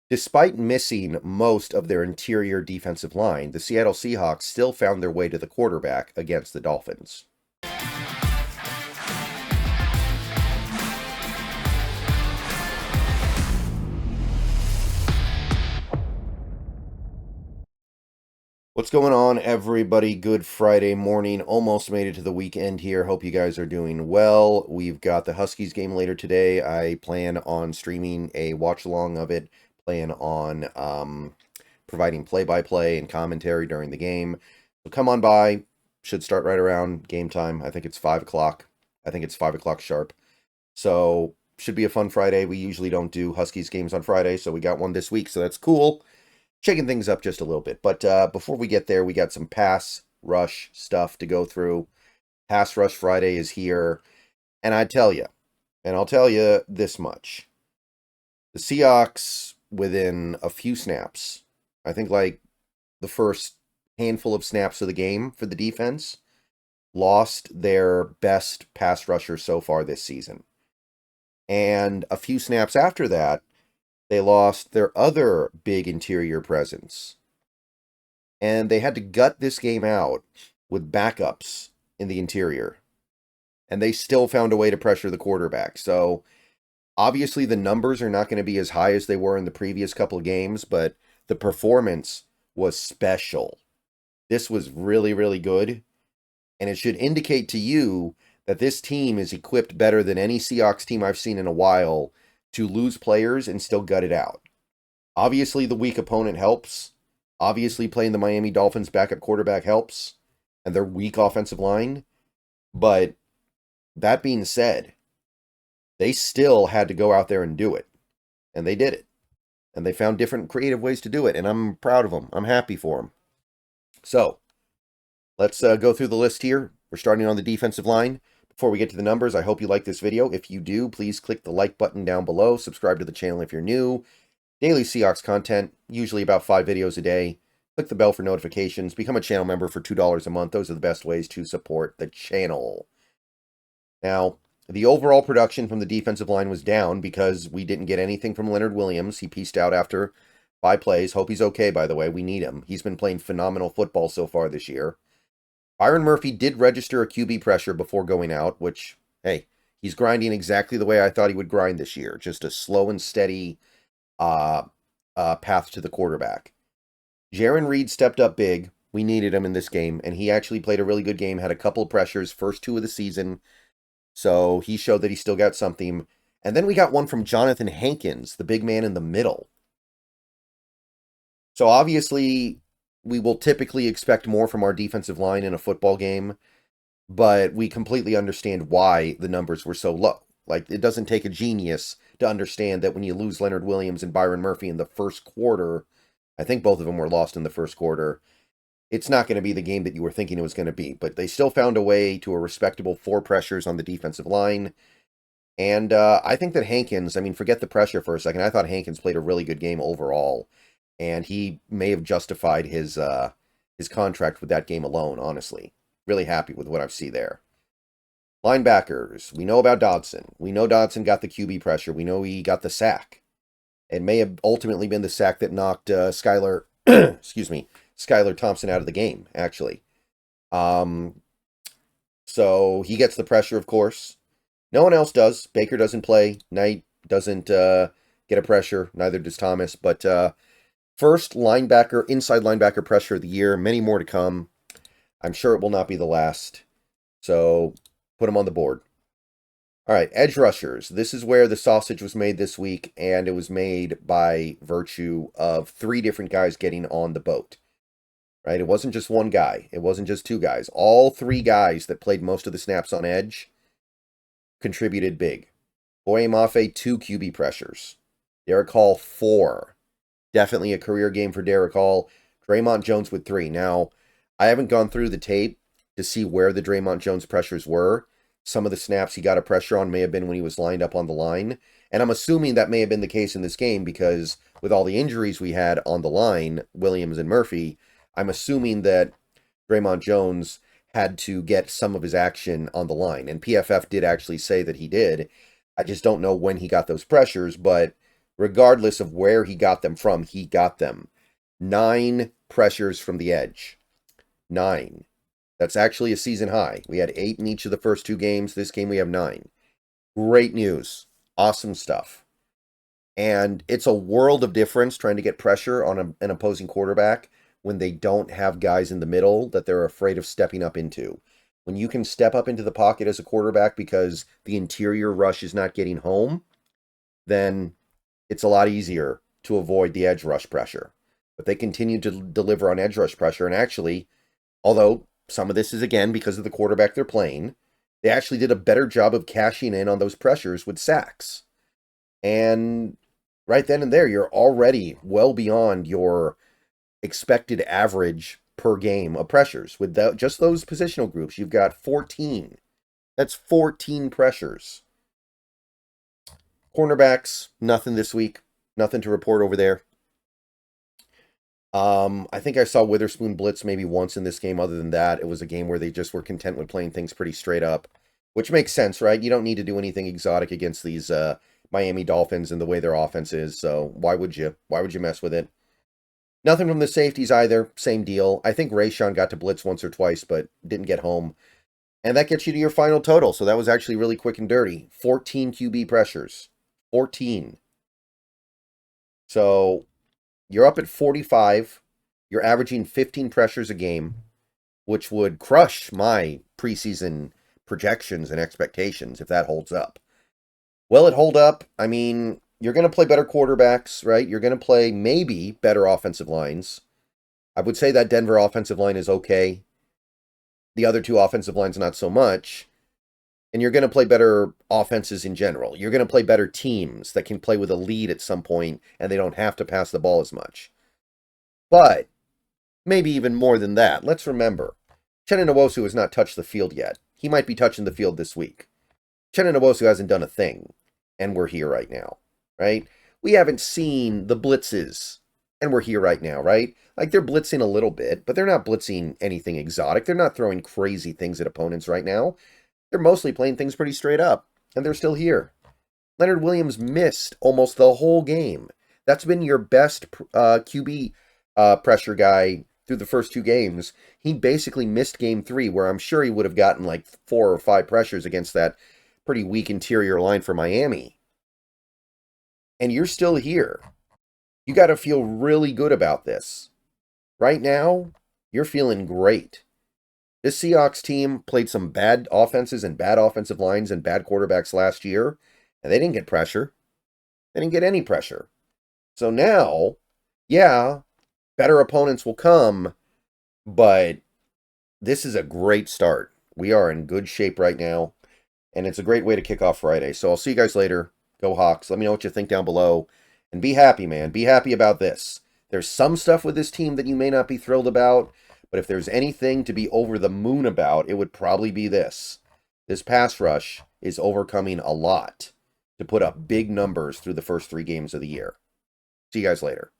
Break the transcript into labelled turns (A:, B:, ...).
A: Despite missing most of their interior defensive line, the Seattle Seahawks still found their way to the quarterback against the Dolphins. What's going on, everybody? Good Friday morning. Almost made it to the weekend here. Hope you guys are doing well. We've got the Huskies game later today. I plan on streaming a watch-along of it. Plan on providing play-by-play and commentary during the game. So come on by. Should start right around game time. I think it's 5 o'clock. I think it's 5 o'clock sharp. So should be a fun Friday. We usually don't do Huskies games on Friday, so we got one this week, so that's cool. Shaking things up just a little bit. But before we get there, we got some pass rush stuff to go through. Pass rush Friday is here. And I'll tell you this much. The Seahawks, within a few snaps, I think like the first handful of snaps of the game for the defense, lost their best pass rusher so far this season. And a few snaps after that, they lost their other big interior presence. And they had to gut this game out with backups in the interior. And they still found a way to pressure the quarterback. So, obviously, the numbers are not going to be as high as they were in the previous couple of games, but the performance was special. This was really, really good. And it should indicate to you that this team is equipped better than any Seahawks team I've seen in a while to lose players and still gut it out. Obviously, the weak opponent helps. Obviously, playing the Miami Dolphins backup quarterback helps. And their weak offensive line. But that being said, they still had to go out there and do it. And they did it. And they found different creative ways to do it. And I'm proud of them. I'm happy for them. So, let's go through the list here. We're starting on the defensive line. Before we get to the numbers, I hope you like this video. If you do, please click the like button down below. Subscribe to the channel if you're new. Daily Seahawks content, usually about 5 videos a day. Click the bell for notifications. Become a channel member for $2 a month. Those are the best ways to support the channel. Now, the overall production from the defensive line was down because we didn't get anything from Leonard Williams. He pieced out after 5 plays. Hope he's okay, by the way. We need him. He's been playing phenomenal football so far this year. Byron Murphy did register a QB pressure before going out, which, hey, he's grinding exactly the way I thought he would grind this year. Just a slow and steady path to the quarterback. Jarran Reed stepped up big. We needed him in this game, and he actually played a really good game, had a couple of pressures, first 2 of the season. So he showed that he still got something. And then we got one from Jonathan Hankins, the big man in the middle. So obviously, we will typically expect more from our defensive line in a football game, but we completely understand why the numbers were so low. Like, it doesn't take a genius to understand that when you lose Leonard Williams and Byron Murphy in the first quarter, I think both of them were lost in the first quarter, it's not going to be the game that you were thinking it was going to be. But they still found a way to a respectable 4 pressures on the defensive line. And I think that Hankins, I mean, forget the pressure for a second. I thought Hankins played a really good game overall. And he may have justified his contract with that game alone, honestly. Really happy with what I see there. Linebackers. We know about Dodson. We know Dodson got the QB pressure. We know he got the sack. It may have ultimately been the sack that knocked Skylar Thompson out of the game, actually. So he gets the pressure, of course. No one else does. Baker doesn't play. Knight doesn't get a pressure. Neither does Thomas. But first linebacker, inside linebacker pressure of the year. Many more to come. I'm sure it will not be the last. So put them on the board. All right, edge rushers. This is where the sausage was made this week, and it was made by virtue of 3 different guys getting on the boat. Right? It wasn't just one guy. It wasn't just 2 guys. All 3 guys that played most of the snaps on edge contributed big. Boye Mafe, 2 QB pressures. Derek Hall, 4. Definitely a career game for Derek Hall. Draymond Jones with 3. Now, I haven't gone through the tape to see where the Draymond Jones pressures were. Some of the snaps he got a pressure on may have been when he was lined up on the line. And I'm assuming that may have been the case in this game because with all the injuries we had on the line, Williams and Murphy, I'm assuming that Draymond Jones had to get some of his action on the line. And PFF did actually say that he did. I just don't know when he got those pressures, but regardless of where he got them from, he got them. 9 pressures from the edge. 9. That's actually a season high. We had 8 in each of the first 2 games. This game we have 9. Great news. Awesome stuff. And it's a world of difference trying to get pressure on an opposing quarterback when they don't have guys in the middle that they're afraid of stepping up into. When you can step up into the pocket as a quarterback because the interior rush is not getting home, then it's a lot easier to avoid the edge rush pressure. But they continue to deliver on edge rush pressure. And actually, although some of this is, again, because of the quarterback they're playing, they actually did a better job of cashing in on those pressures with sacks. And right then and there, you're already well beyond your expected average per game of pressures. With just those positional groups, you've got 14. That's 14 pressures. Cornerbacks, nothing this week. Nothing to report over there. I think I saw Witherspoon blitz maybe once in this game. Other than that, it was a game where they just were content with playing things pretty straight up, which makes sense, right? You don't need to do anything exotic against these Miami Dolphins and the way their offense is, so why would you? Why would you mess with it? Nothing from the safeties either. Same deal. I think Rayshon got to blitz once or twice, but didn't get home. And that gets you to your final total, so that was actually really quick and dirty. 14 QB pressures. 14. So you're up at 45. You're averaging 15 pressures a game, which would crush my preseason projections and expectations if that holds up. Will it hold up? I mean, you're going to play better quarterbacks, right? You're going to play maybe better offensive lines. I would say that Denver offensive line is okay. The other 2 offensive lines, not so much. And you're going to play better offenses in general. You're going to play better teams that can play with a lead at some point, and they don't have to pass the ball as much. But maybe even more than that. Let's remember, Uchenna Nwosu has not touched the field yet. He might be touching the field this week. Uchenna Nwosu hasn't done a thing, and we're here right now, right? We haven't seen the blitzes, and we're here right now, right? Like, they're blitzing a little bit, but they're not blitzing anything exotic. They're not throwing crazy things at opponents right now. They're mostly playing things pretty straight up, and they're still here. Leonard Williams missed almost the whole game. That's been your best QB pressure guy through the first 2 games. He basically missed game 3, where I'm sure he would have gotten like 4 or 5 pressures against that pretty weak interior line for Miami. And you're still here. You got to feel really good about this. Right now, you're feeling great. This Seahawks team played some bad offenses and bad offensive lines and bad quarterbacks last year, and they didn't get pressure. They didn't get any pressure. So now, yeah, better opponents will come, but this is a great start. We are in good shape right now, and it's a great way to kick off Friday. So I'll see you guys later. Go Hawks. Let me know what you think down below. And be happy, man. Be happy about this. There's some stuff with this team that you may not be thrilled about, but if there's anything to be over the moon about, it would probably be this. This pass rush is overcoming a lot to put up big numbers through the first 3 games of the year. See you guys later.